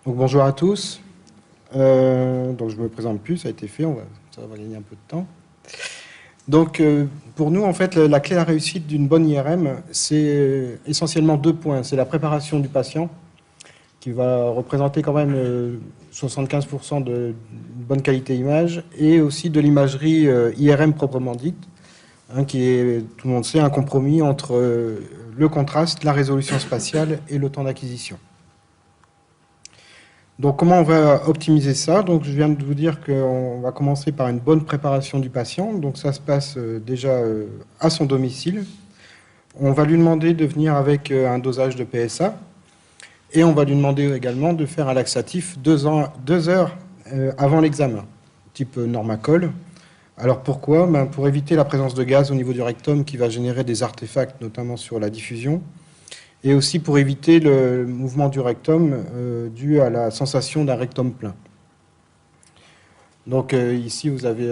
Donc bonjour à tous. Donc je me présente plus, ça a été fait, ça va gagner un peu de temps. Donc pour nous, en fait, la clé à la réussite d'une bonne IRM, c'est essentiellement 2 points. C'est la préparation du patient, qui va représenter quand même 75% de bonne qualité image, et aussi de l'imagerie IRM proprement dite, qui est, tout le monde sait, un compromis entre le contraste, la résolution spatiale et le temps d'acquisition. Donc comment on va optimiser ça? Donc je viens de vous dire qu'on va commencer par une bonne préparation du patient. Donc ça se passe déjà à son domicile. On va lui demander de venir avec un dosage de PSA. Et on va lui demander également de faire un laxatif 2 heures avant l'examen, type Normacol. Alors pourquoi? Pour éviter la présence de gaz au niveau du rectum qui va générer des artefacts, notamment sur la diffusion, et aussi pour éviter le mouvement du rectum dû à la sensation d'un rectum plein. Donc ici, vous avez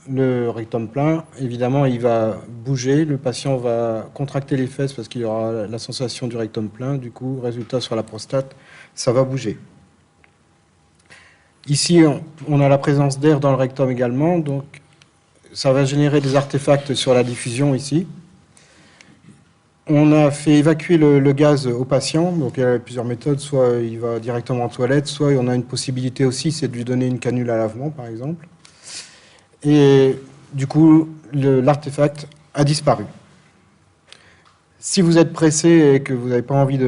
le rectum plein. Évidemment, il va bouger. Le patient va contracter les fesses parce qu'il aura la sensation du rectum plein. Du coup, résultat sur la prostate, ça va bouger. Ici, on a la présence d'air dans le rectum également. Donc, ça va générer des artefacts sur la diffusion ici. On a fait évacuer le gaz au patient, donc il y a plusieurs méthodes, soit il va directement en toilette, soit on a une possibilité aussi, c'est de lui donner une canule à lavement par exemple. Et du coup, l'artefact a disparu. Si vous êtes pressé et que vous n'avez pas envie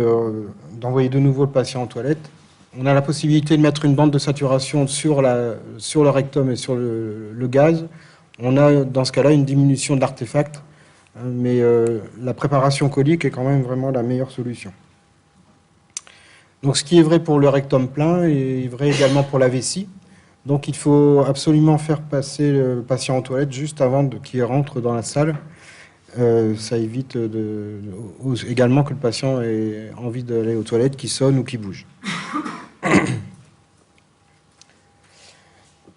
d'envoyer de nouveau le patient en toilette, on a la possibilité de mettre une bande de saturation sur le rectum et sur le gaz. On a dans ce cas-là une diminution de l'artefact. Mais la préparation colique est quand même vraiment la meilleure solution. Donc ce qui est vrai pour le rectum plein est vrai également pour la vessie. Donc il faut absolument faire passer le patient en toilette juste avant qu'il rentre dans la salle. Ça évite également que le patient ait envie d'aller aux toilettes, qu'il sonne ou qu'il bouge.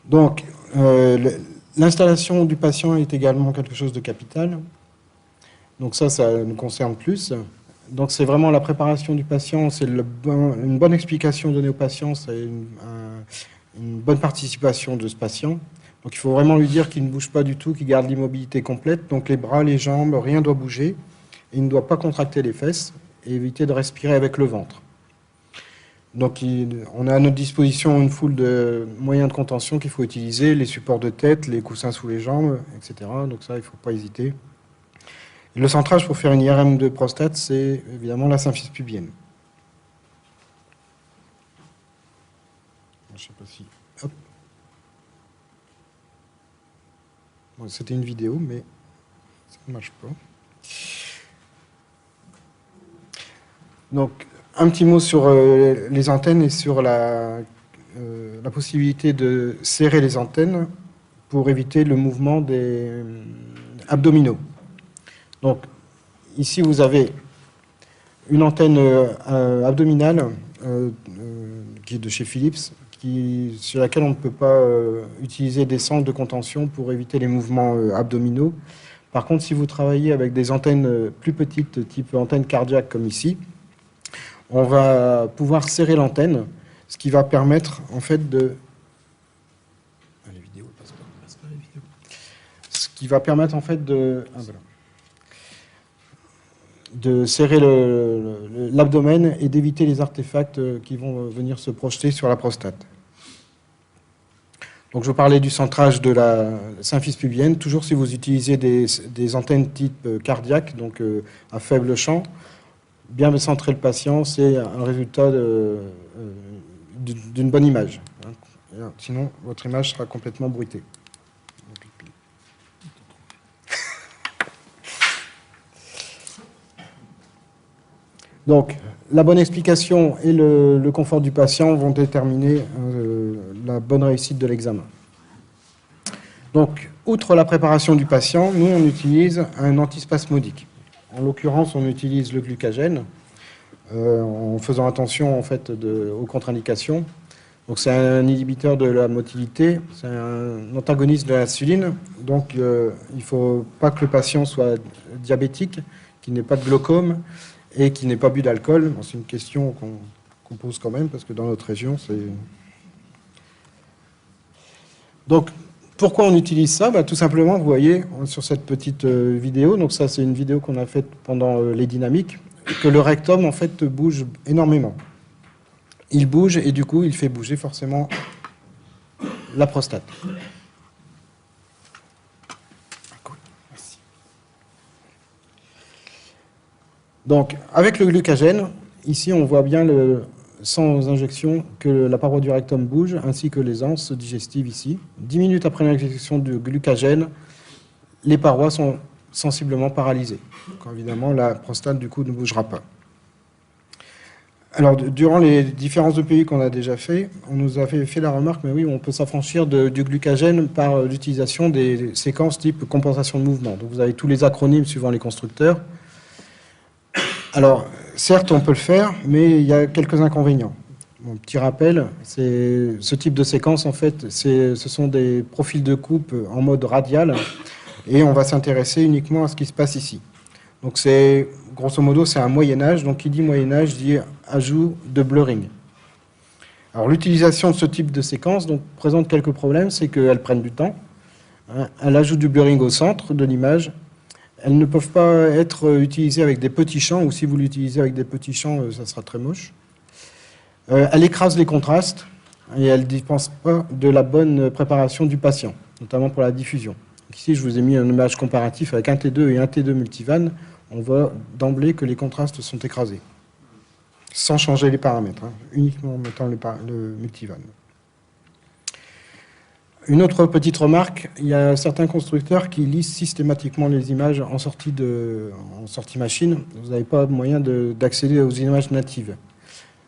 Donc l'installation du patient est également quelque chose de capital. Donc ça nous concerne plus. Donc c'est vraiment la préparation du patient, c'est une bonne explication donnée au patient, c'est une bonne participation de ce patient. Donc il faut vraiment lui dire qu'il ne bouge pas du tout, qu'il garde l'immobilité complète. Donc les bras, les jambes, rien ne doit bouger. Et il ne doit pas contracter les fesses et éviter de respirer avec le ventre. Donc on a à notre disposition une foule de moyens de contention qu'il faut utiliser, les supports de tête, les coussins sous les jambes, etc. Donc ça, il ne faut pas hésiter. Le centrage pour faire une IRM de prostate, c'est évidemment la symphyse pubienne. Je ne sais pas si... Hop. Bon, c'était une vidéo, mais ça ne marche pas. Donc, un petit mot sur les antennes et sur la possibilité de serrer les antennes pour éviter le mouvement des abdominaux. Donc, ici, vous avez une antenne abdominale qui est de chez Philips, sur laquelle on ne peut pas utiliser des sangles de contention pour éviter les mouvements abdominaux. Par contre, si vous travaillez avec des antennes plus petites, type antenne cardiaque comme ici, on va pouvoir serrer l'antenne, ce qui va permettre en fait de... Les vidéos ne passent pas les vidéos. Ce qui va permettre en fait de... Ah, voilà. De serrer l'abdomen et d'éviter les artefacts qui vont venir se projeter sur la prostate. Donc je parlais du centrage de la symphyse pubienne. Toujours si vous utilisez des antennes type cardiaque, donc à faible champ, bien centrer le patient, c'est un résultat d'une bonne image. Sinon, votre image sera complètement bruitée. Donc, la bonne explication et le confort du patient vont déterminer la bonne réussite de l'examen. Donc, outre la préparation du patient, nous, on utilise un antispasmodique. En l'occurrence, on utilise le glucagène en faisant attention en fait, aux contre-indications. Donc, c'est un inhibiteur de la motilité, c'est un antagoniste de l'insuline. Donc, il ne faut pas que le patient soit diabétique, qu'il n'ait pas de glaucome, et qui n'ait pas bu d'alcool. C'est une question compose quand même, parce que dans notre région, c'est... Donc, pourquoi on utilise ça? Tout simplement, vous voyez, sur cette petite vidéo, donc ça, c'est une vidéo qu'on a faite pendant les dynamiques, que le rectum, en fait, bouge énormément. Il bouge, et du coup, il fait bouger forcément la prostate. Donc, avec le glucagène, ici, on voit bien, sans injection, que la paroi du rectum bouge, ainsi que les anses digestives ici. 10 minutes après l'injection du glucagène, les parois sont sensiblement paralysées. Donc, évidemment, la prostate, du coup, ne bougera pas. Alors, durant les différents EPI qu'on a déjà fait, on nous a fait la remarque, mais oui, on peut s'affranchir du glucagène par l'utilisation des séquences type compensation de mouvement. Donc, vous avez tous les acronymes suivant les constructeurs. Alors, certes, on peut le faire, mais il y a quelques inconvénients. Mon petit rappel, c'est ce type de séquence, en fait, ce sont des profils de coupe en mode radial, et on va s'intéresser uniquement à ce qui se passe ici. Donc, grosso modo, c'est un Moyen-Âge. Donc, qui dit Moyen-Âge dit ajout de blurring. Alors, l'utilisation de ce type de séquence présente quelques problèmes, c'est qu'elles prennent du temps. Elle ajoute du blurring au centre de l'image. Elles ne peuvent pas être utilisées avec des petits champs, ou si vous l'utilisez avec des petits champs, ça sera très moche. Elle écrase les contrastes, et elle ne dispense pas de la bonne préparation du patient, notamment pour la diffusion. Donc ici, je vous ai mis un image comparatif avec un T2 et un T2 multivan. On voit d'emblée que les contrastes sont écrasés, sans changer les paramètres, uniquement en mettant le multivan. Une autre petite remarque, il y a certains constructeurs qui lisent systématiquement les images en sortie machine. Vous n'avez pas moyen d'accéder aux images natives.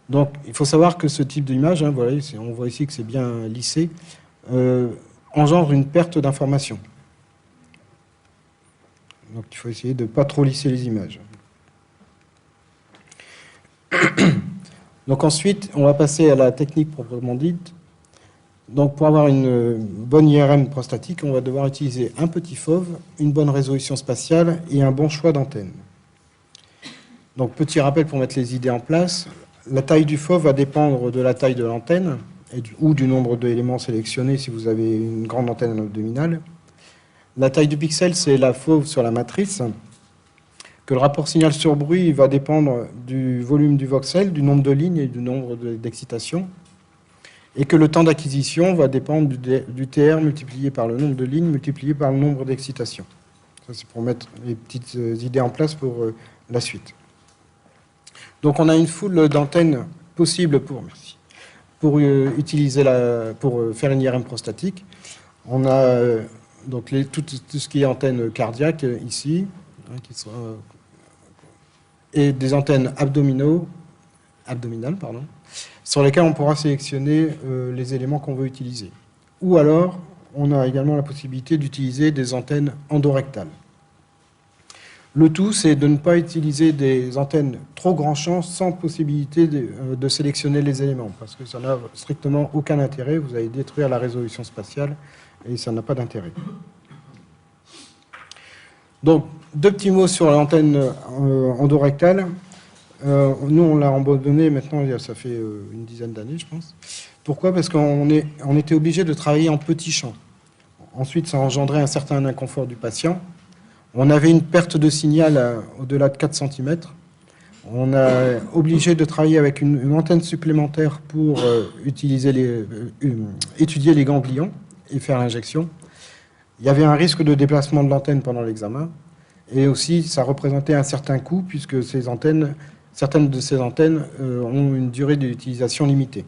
Donc, il faut savoir que ce type d'image, voilà, on voit ici que c'est bien lissé, engendre une perte d'information. Donc, il faut essayer de ne pas trop lisser les images. Donc, ensuite, on va passer à la technique proprement dite. Donc, pour avoir une bonne IRM prostatique, on va devoir utiliser un petit FOV, une bonne résolution spatiale et un bon choix d'antenne. Donc, petit rappel pour mettre les idées en place. La taille du FOV va dépendre de la taille de l'antenne ou du nombre d'éléments sélectionnés si vous avez une grande antenne abdominale. La taille du pixel, c'est la FOV sur la matrice. Que le rapport signal sur bruit va dépendre du volume du voxel, du nombre de lignes et du nombre d'excitations. Et que le temps d'acquisition va dépendre du TR multiplié par le nombre de lignes multiplié par le nombre d'excitations. Ça, c'est pour mettre les petites idées en place pour la suite. Donc, on a une foule d'antennes possibles pour faire une IRM prostatique. On a donc tout ce qui est antenne cardiaque ici, et des antennes abdominales, sur lesquelles on pourra sélectionner les éléments qu'on veut utiliser. Ou alors, on a également la possibilité d'utiliser des antennes endorectales. Le tout, c'est de ne pas utiliser des antennes trop grand champ sans possibilité de sélectionner les éléments, parce que ça n'a strictement aucun intérêt. Vous allez détruire la résolution spatiale et ça n'a pas d'intérêt. Donc, deux petits mots sur l'antenne endorectale. Nous, on l'a abandonné maintenant, ça fait une dizaine d'années, je pense. Pourquoi? Parce qu'on était obligé de travailler en petits champs. Ensuite, ça engendrait un certain inconfort du patient. On avait une perte de signal au-delà de 4 cm. On a obligé de travailler avec une antenne supplémentaire pour étudier les ganglions et faire l'injection. Il y avait un risque de déplacement de l'antenne pendant l'examen. Et aussi, ça représentait un certain coût, puisque certaines de ces antennes ont une durée d'utilisation limitée.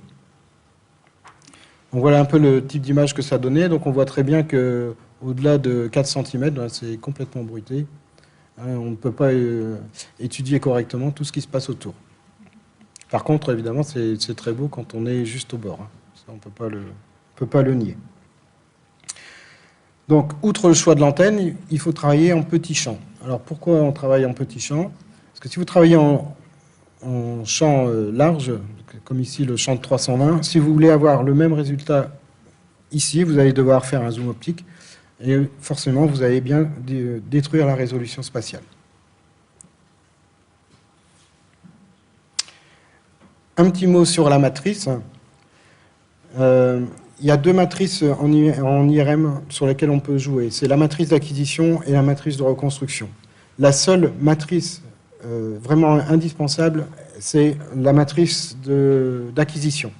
Donc voilà un peu le type d'image que ça donnait. Donc on voit très bien qu'au-delà de 4 cm, c'est complètement bruité. On ne peut pas étudier correctement tout ce qui se passe autour. Par contre, évidemment, c'est très beau quand on est juste au bord. Ça, on ne peut pas le nier. Donc, outre le choix de l'antenne, il faut travailler en petits champs. Alors, pourquoi on travaille en petits champs? Parce que si vous travaillez en champ large, comme ici le champ de 320, si vous voulez avoir le même résultat ici, vous allez devoir faire un zoom optique. Et forcément, vous allez bien détruire la résolution spatiale. Un petit mot sur la matrice. Il y a deux matrices en IRM sur lesquelles on peut jouer. C'est la matrice d'acquisition et la matrice de reconstruction. La seule matrice vraiment indispensable, c'est la matrice d'acquisition.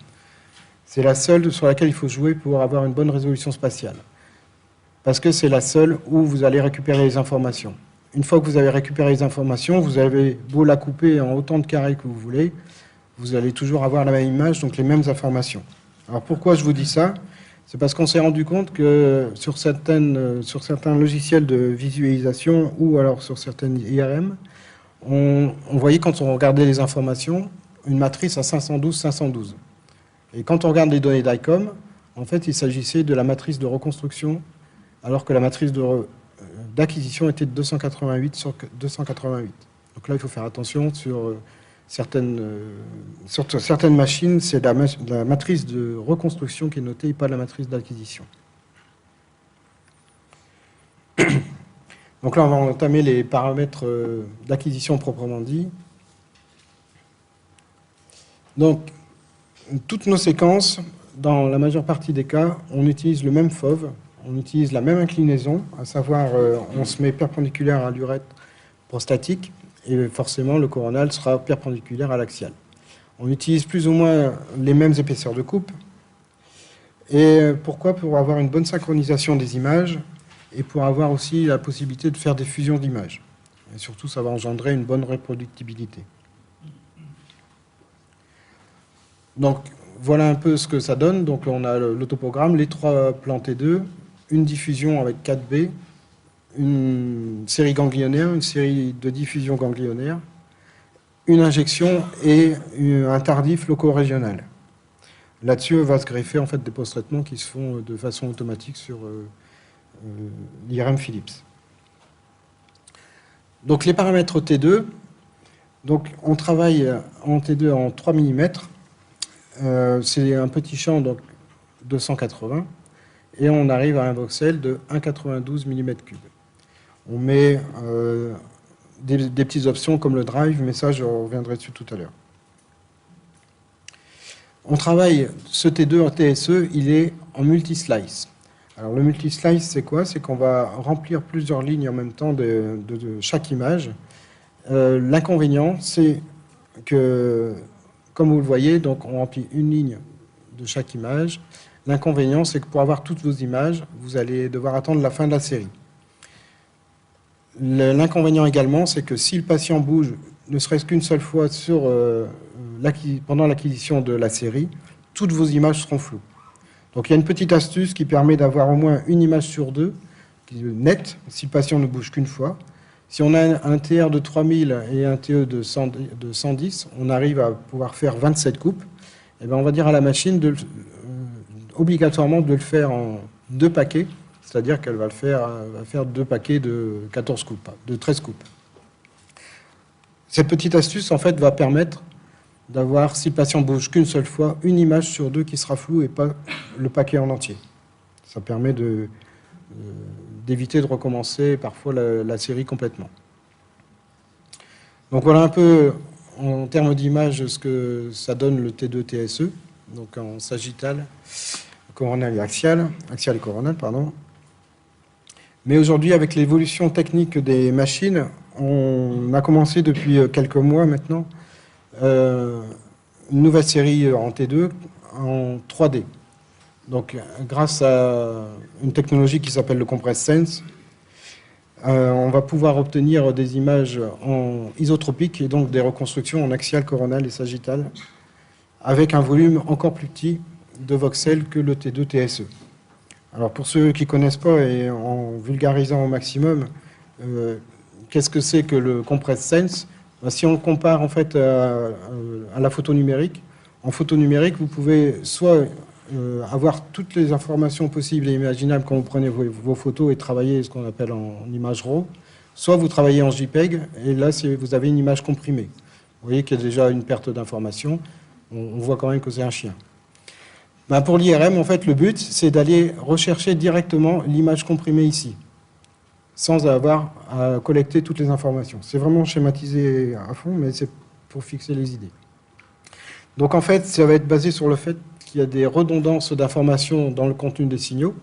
C'est la seule sur laquelle il faut jouer pour avoir une bonne résolution spatiale. Parce que c'est la seule où vous allez récupérer les informations. Une fois que vous avez récupéré les informations, vous avez beau la couper en autant de carrés que vous voulez, vous allez toujours avoir la même image, donc les mêmes informations. Alors pourquoi je vous dis ça? C'est parce qu'on s'est rendu compte que sur certains logiciels de visualisation ou alors sur certaines IRM, on voyait quand on regardait les informations, une matrice à 512-512. Et quand on regarde les données d'ICOM, en fait, il s'agissait de la matrice de reconstruction, alors que la matrice d'acquisition était de 288 sur 288. Donc là, il faut faire attention sur certaines machines, c'est la matrice de reconstruction qui est notée et pas la matrice d'acquisition. Donc là, on va entamer les paramètres d'acquisition proprement dit. Donc, toutes nos séquences, dans la majeure partie des cas, on utilise le même FOV, on utilise la même inclinaison, à savoir, on se met perpendiculaire à l'urètre prostatique, et forcément, le coronal sera perpendiculaire à l'axial. On utilise plus ou moins les mêmes épaisseurs de coupe. Et pourquoi? Pour avoir une bonne synchronisation des images et pour avoir aussi la possibilité de faire des fusions d'images. Et surtout, ça va engendrer une bonne reproductibilité. Donc, voilà un peu ce que ça donne. Donc, on a le topogramme, les trois plans T2, une diffusion avec 4B, une série ganglionnaire, une série de diffusions ganglionnaires, une injection et un tardif loco-régional. Là-dessus, va se greffer en fait des post-traitements qui se font de façon automatique sur l'IRM Philips. Donc les paramètres T2, donc on travaille en T2 en 3 mm, c'est un petit champ donc 280, et on arrive à un voxel de 1,92 mm3. On met des petites options comme le drive, mais ça je reviendrai dessus tout à l'heure. On travaille ce T2 en TSE, il est en multi-slice. Alors le multi-slice, c'est quoi? C'est qu'on va remplir plusieurs lignes en même temps de chaque image. L'inconvénient, c'est que, comme vous le voyez, donc on remplit une ligne de chaque image. L'inconvénient, c'est que pour avoir toutes vos images, vous allez devoir attendre la fin de la série. L'inconvénient également, c'est que si le patient bouge ne serait-ce qu'une seule fois pendant l'acquisition de la série, toutes vos images seront floues. Donc il y a une petite astuce qui permet d'avoir au moins une image sur deux, nette, si le patient ne bouge qu'une fois. Si on a un TR de 3000 et un TE de 110, on arrive à pouvoir faire 27 coupes. Et bien on va dire à la machine obligatoirement de le faire en 2 paquets, c'est-à-dire qu'elle va faire 2 paquets de 14 coupes, de 13 coupes. Cette petite astuce, en fait, va permettre d'avoir, si le patient bouge qu'une seule fois, une image sur 2 qui sera floue et pas le paquet en entier. Ça permet d'éviter de recommencer parfois la série complètement. Donc voilà un peu, en termes d'image, ce que ça donne le T2 TSE, donc en sagittal, coronal et axial et coronal, pardon. Mais aujourd'hui, avec l'évolution technique des machines, on a commencé depuis quelques mois maintenant une nouvelle série en T2 en 3D. Donc, grâce à une technologie qui s'appelle le Compress Sense, on va pouvoir obtenir des images en isotropique et donc des reconstructions en axial, coronal et sagittal avec un volume encore plus petit de voxels que le T2 TSE. Alors pour ceux qui ne connaissent pas et en vulgarisant au maximum, qu'est-ce que c'est que le Compress Sense? Si on le compare en fait à la photo numérique, en photo numérique, vous pouvez soit avoir toutes les informations possibles et imaginables quand vous prenez vos photos et travailler ce qu'on appelle en image RAW, soit vous travaillez en JPEG et là vous avez une image comprimée. Vous voyez qu'il y a déjà une perte d'information, on voit quand même que c'est un chien. Ben pour l'IRM, en fait, le but, c'est d'aller rechercher directement l'image comprimée ici, sans avoir à collecter toutes les informations. C'est vraiment schématisé à fond, mais c'est pour fixer les idées. Donc en fait, ça va être basé sur le fait qu'il y a des redondances d'informations dans le contenu des signaux.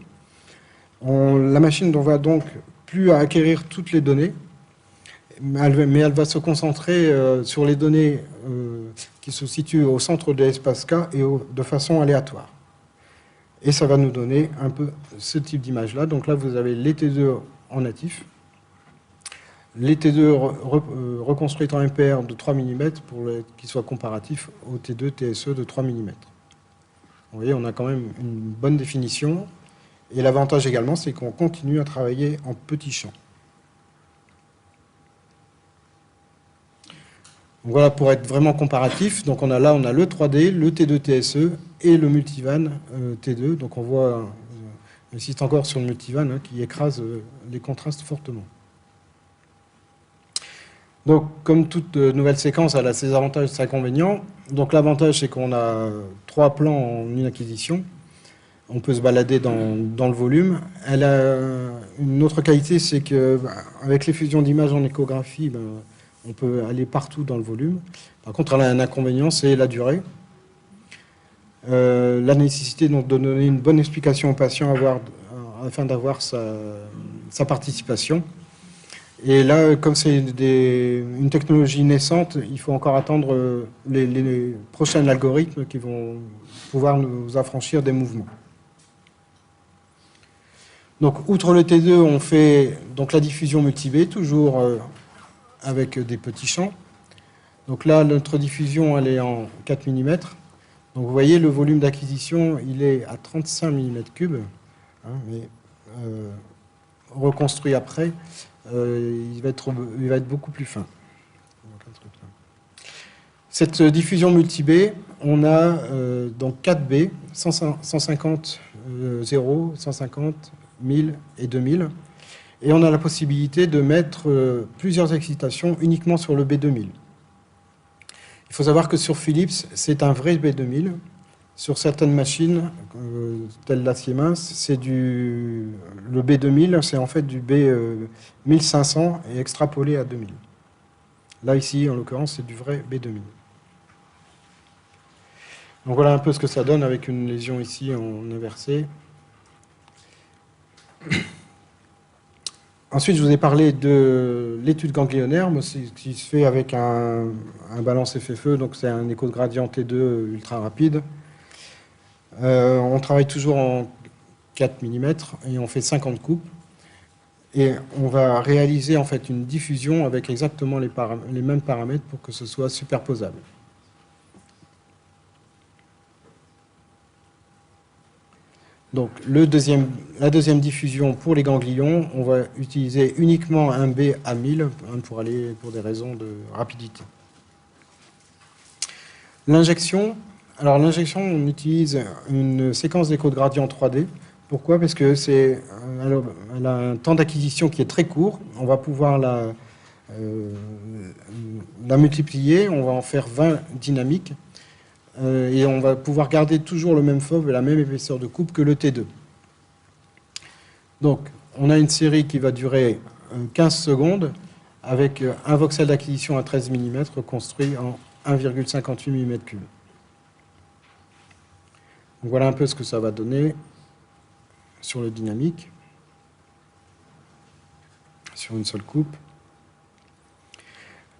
La machine ne va donc plus acquérir toutes les données, mais elle va se concentrer sur les données qui se situent au centre de l'espace K et de façon aléatoire. Et ça va nous donner un peu ce type d'image-là. Donc là, vous avez les T2 en natif, les T2 reconstruites en MPR de 3 mm pour qu'ils soient comparatifs aux T2 TSE de 3 mm. Vous voyez, on a quand même une bonne définition. Et l'avantage également, c'est qu'on continue à travailler en petits champs. Donc voilà, pour être vraiment comparatif, donc on a le 3D, le T2 TSE et le multivan T2. Donc on voit, j'insiste encore sur le multivan qui écrase les contrastes fortement. Donc comme toute nouvelle séquence, elle a ses avantages et ses inconvénients. Donc l'avantage, c'est qu'on a 3 plans en une acquisition. On peut se balader dans le volume. Elle a une autre qualité, c'est qu'avec les fusions d'images en échographie, on peut aller partout dans le volume. Par contre, elle a un inconvénient, c'est la durée. La nécessité donc, de donner une bonne explication au patient afin d'avoir sa participation. Et là, comme c'est une technologie naissante, il faut encore attendre les prochains algorithmes qui vont pouvoir nous affranchir des mouvements. Donc, outre le T2, on fait donc, la diffusion multi-B, toujours avec des petits champs. Donc là, notre diffusion, elle est en 4 mm. Donc vous voyez, le volume d'acquisition, il est à 35 mm3, mais reconstruit après, il va être beaucoup plus fin. Cette diffusion multi-B, on a donc 4 B, 150, 0, 150, 1000 et 2000. Et on a la possibilité de mettre plusieurs excitations uniquement sur le B2000. Il faut savoir que sur Philips, c'est un vrai B2000. Sur certaines machines, telles la Siemens, le B2000, c'est en fait du B1500 et extrapolé à 2000. Là, ici, en l'occurrence, c'est du vrai B2000. Donc voilà un peu ce que ça donne avec une lésion ici en inversé. Ensuite, je vous ai parlé de l'étude ganglionnaire, qui se fait avec un balance FFE, donc c'est un écho de gradient T2 ultra rapide. On travaille toujours en 4 mm et on fait 50 coupes. Et on va réaliser en fait une diffusion avec exactement les mêmes paramètres pour que ce soit superposable. Donc la deuxième diffusion pour les ganglions, on va utiliser uniquement un B à 1000 pour des raisons de rapidité. L'injection, alors l'injection, on utilise une séquence d'écho de gradient 3D. Pourquoi? Parce que elle a un temps d'acquisition qui est très court. On va pouvoir la multiplier, on va en faire 20 dynamiques. Et on va pouvoir garder toujours le même FOV et la même épaisseur de coupe que le T2. Donc, on a une série qui va durer 15 secondes avec un voxel d'acquisition à 13 mm construit en 1,58 mm3. Donc, voilà un peu ce que ça va donner sur le dynamique, sur une seule coupe.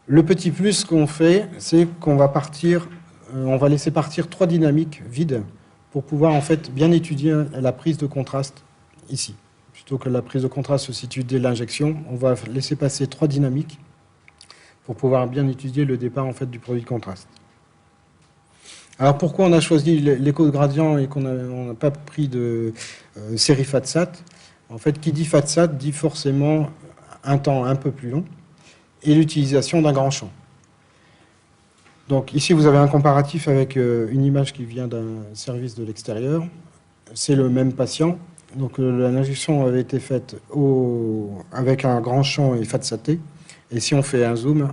Le petit plus qu'on fait, c'est qu'on va laisser partir 3 dynamiques vides pour pouvoir en fait bien étudier la prise de contraste ici. Plutôt que la prise de contraste se situe dès l'injection, on va laisser passer 3 dynamiques pour pouvoir bien étudier le départ en fait du produit de contraste. Alors pourquoi on a choisi l'écho de gradient et qu'on n'a pas pris de série FATSAT? En fait, qui dit FATSAT dit forcément un temps un peu plus long et l'utilisation d'un grand champ. Donc ici, vous avez un comparatif avec une image qui vient d'un service de l'extérieur. C'est le même patient. Donc l'injection avait été faite avec un grand champ et FATSAT. Et si on fait un zoom,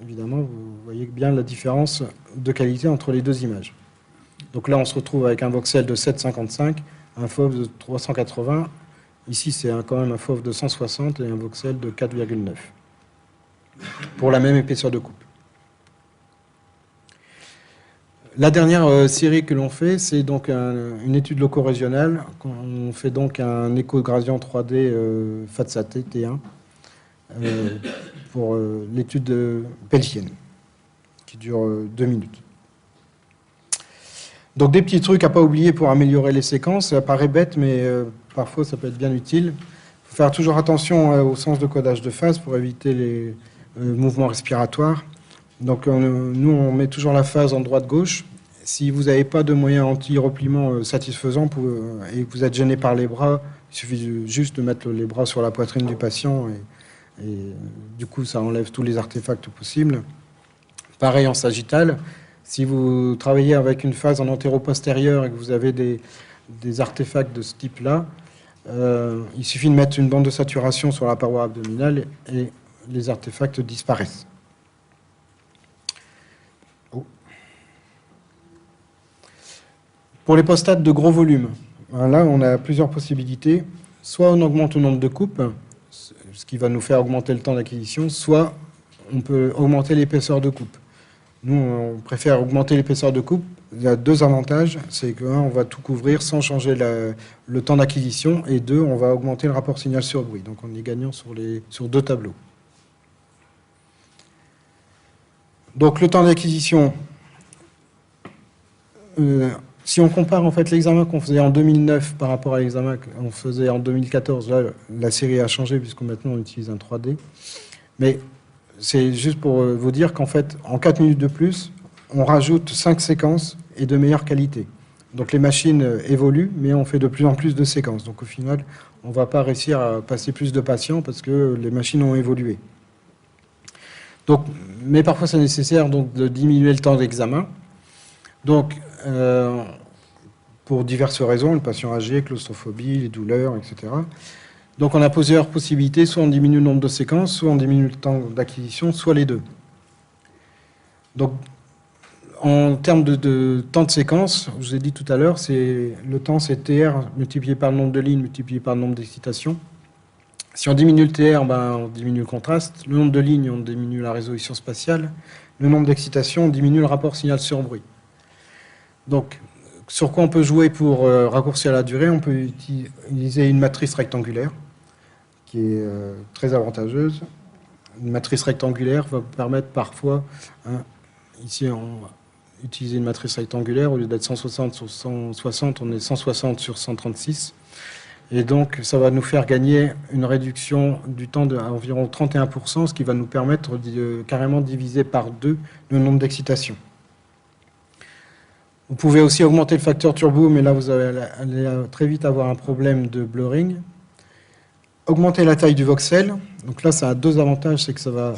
évidemment, vous voyez bien la différence de qualité entre les deux images. Donc là, on se retrouve avec un voxel de 7,55, un FOV de 380. Ici, c'est quand même un FOV de 160 et un voxel de 4,9 pour la même épaisseur de coupe. La dernière série que l'on fait, c'est donc une étude loco-régionale. On fait donc un écho-gradient 3D FATSAT T1 pour l'étude peltienne, qui dure 2 minutes. Donc des petits trucs à ne pas oublier pour améliorer les séquences. Ça paraît bête, mais parfois ça peut être bien utile. Il faut faire toujours attention au sens de codage de phase pour éviter les mouvements respiratoires. Donc nous, on met toujours la phase en droite-gauche. Si vous n'avez pas de moyen anti-repliement satisfaisant et que vous êtes gêné par les bras, il suffit juste de mettre les bras sur la poitrine du patient et du coup, ça enlève tous les artefacts possibles. Pareil en sagittal. Si vous travaillez avec une phase en antéro-postérieur et que vous avez des artefacts de ce type-là, il suffit de mettre une bande de saturation sur la paroi abdominale et les artefacts disparaissent. Pour les postates de gros volume, là, on a plusieurs possibilités. Soit on augmente le nombre de coupes, ce qui va nous faire augmenter le temps d'acquisition, soit on peut augmenter l'épaisseur de coupe. Nous, on préfère augmenter l'épaisseur de coupe. Il y a deux avantages. C'est que, un, on va tout couvrir sans changer le temps d'acquisition. Et deux, on va augmenter le rapport signal sur bruit. Donc, on est gagnant sur deux tableaux. Donc, le temps d'acquisition, si on compare en fait l'examen qu'on faisait en 2009 par rapport à l'examen qu'on faisait en 2014, là, la série a changé puisque maintenant on utilise un 3D. Mais c'est juste pour vous dire qu'en fait, en 4 minutes de plus, on rajoute 5 séquences et de meilleure qualité. Donc les machines évoluent, mais on fait de plus en plus de séquences. Donc au final, on ne va pas réussir à passer plus de patients parce que les machines ont évolué. Donc, mais parfois c'est nécessaire donc, de diminuer le temps d'examen. Donc, pour diverses raisons, le patient âgé, claustrophobie, les douleurs, etc. Donc on a plusieurs possibilités, soit on diminue le nombre de séquences, soit on diminue le temps d'acquisition, soit les deux. Donc en termes de temps de séquence, je vous ai dit tout à l'heure, le temps c'est TR multiplié par le nombre de lignes multiplié par le nombre d'excitations. Si on diminue le TR, on diminue le contraste. Le nombre de lignes, on diminue la résolution spatiale. Le nombre d'excitations, on diminue le rapport signal sur bruit. Donc sur quoi on peut jouer pour raccourcir la durée? On peut utiliser une matrice rectangulaire qui est très avantageuse. Une matrice rectangulaire va permettre parfois, ici on va utiliser une matrice rectangulaire, au lieu d'être 160 sur 160, on est 160 sur 136. Et donc ça va nous faire gagner une réduction du temps d'environ 31%, ce qui va nous permettre de carrément diviser par 2 le nombre d'excitations. Vous pouvez aussi augmenter le facteur turbo, mais là, vous allez très vite avoir un problème de blurring. Augmenter la taille du voxel. Donc là, ça a deux avantages. C'est que ça va...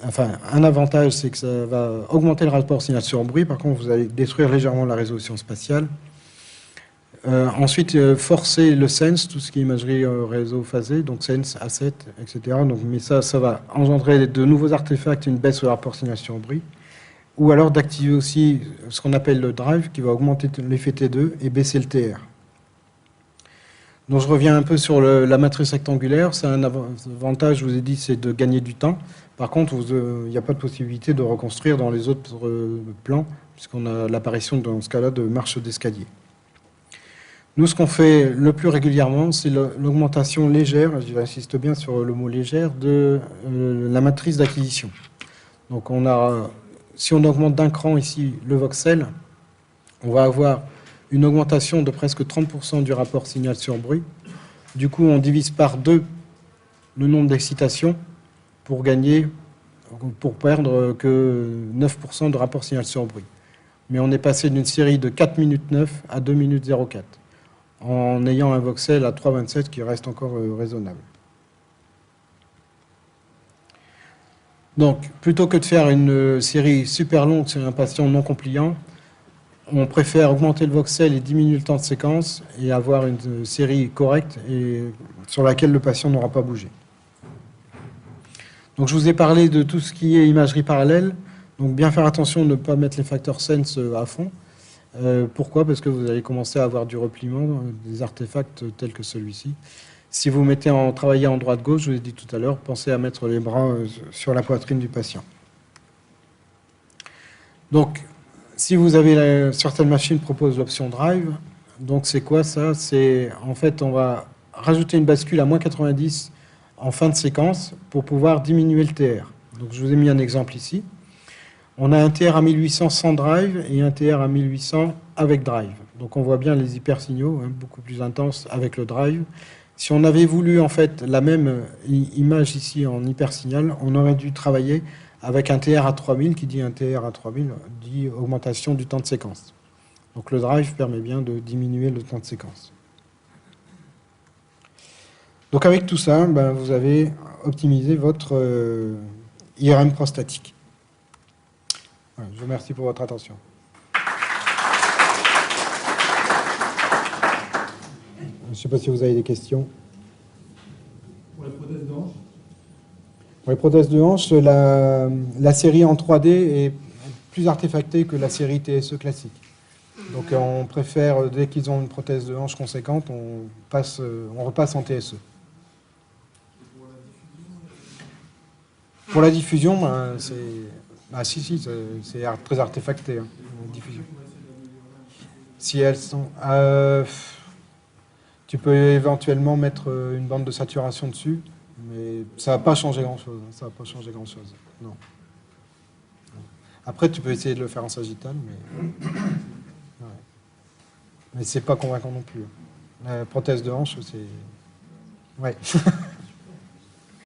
Enfin, un avantage, c'est que ça va augmenter le rapport signal sur bruit. Par contre, vous allez détruire légèrement la résolution spatiale. Ensuite, forcer le sense, tout ce qui est imagerie réseau phasé, donc sense, asset, etc. Donc, mais ça va engendrer de nouveaux artefacts et une baisse du rapport signal sur bruit. Ou alors d'activer aussi ce qu'on appelle le drive, qui va augmenter l'effet T2 et baisser le TR. Donc je reviens un peu sur la matrice rectangulaire. C'est un avantage, je vous ai dit, c'est de gagner du temps. Par contre, il n'y a pas de possibilité de reconstruire dans les autres plans, puisqu'on a l'apparition, dans ce cas-là, de marches d'escalier. Nous, ce qu'on fait le plus régulièrement, c'est l'augmentation légère, j'insiste bien sur le mot légère, de la matrice d'acquisition. Donc si on augmente d'un cran ici le voxel, on va avoir une augmentation de presque 30% du rapport signal sur bruit. Du coup, on divise par 2 le nombre d'excitations pour perdre que 9% de rapport signal sur bruit. Mais on est passé d'une série de 4 minutes 9 à 2 minutes 04, en ayant un voxel à 3,27 qui reste encore raisonnable. Donc, plutôt que de faire une série super longue sur un patient non compliant, on préfère augmenter le voxel et diminuer le temps de séquence et avoir une série correcte et sur laquelle le patient n'aura pas bougé. Donc, je vous ai parlé de tout ce qui est imagerie parallèle. Donc, bien faire attention de ne pas mettre les facteurs sense à fond. Pourquoi? Parce que vous allez commencer à avoir du repliement, des artefacts tels que celui-ci. Si vous travaillez en droite-gauche, je vous ai dit tout à l'heure, pensez à mettre les bras sur la poitrine du patient. Donc, si vous avez certaines machines proposent l'option drive, donc c'est quoi ça? C'est en fait on va rajouter une bascule à -90 en fin de séquence pour pouvoir diminuer le TR. Donc je vous ai mis un exemple ici. On a un TR à 1800 sans drive et un TR à 1800 avec drive. Donc on voit bien les hypersignaux, hein, beaucoup plus intenses avec le drive. Si on avait voulu en fait la même image ici en hypersignal, on aurait dû travailler avec un TR à 3000, qui dit un TR à 3000, dit augmentation du temps de séquence. Donc le drive permet bien de diminuer le temps de séquence. Donc avec tout ça, ben, vous avez optimisé votre IRM prostatique. Voilà, je vous remercie pour votre attention. Je ne sais pas si vous avez des questions. Pour les prothèses de hanche? Pour les prothèses de hanche, la série en 3D est plus artefactée que la série TSE classique. Donc on préfère, dès qu'ils ont une prothèse de hanche conséquente, on repasse en TSE. Pour la diffusion, ben, c'est... Ah si, c'est très artefacté, hein, la diffusion. Si elles sont... tu peux éventuellement mettre une bande de saturation dessus, mais ça va pas changer grand-chose. Ça va pas changer grand-chose, non. Après, tu peux essayer de le faire en sagittal, mais... Ouais. Mais c'est pas convaincant non plus. La prothèse de hanche, c'est... Ouais.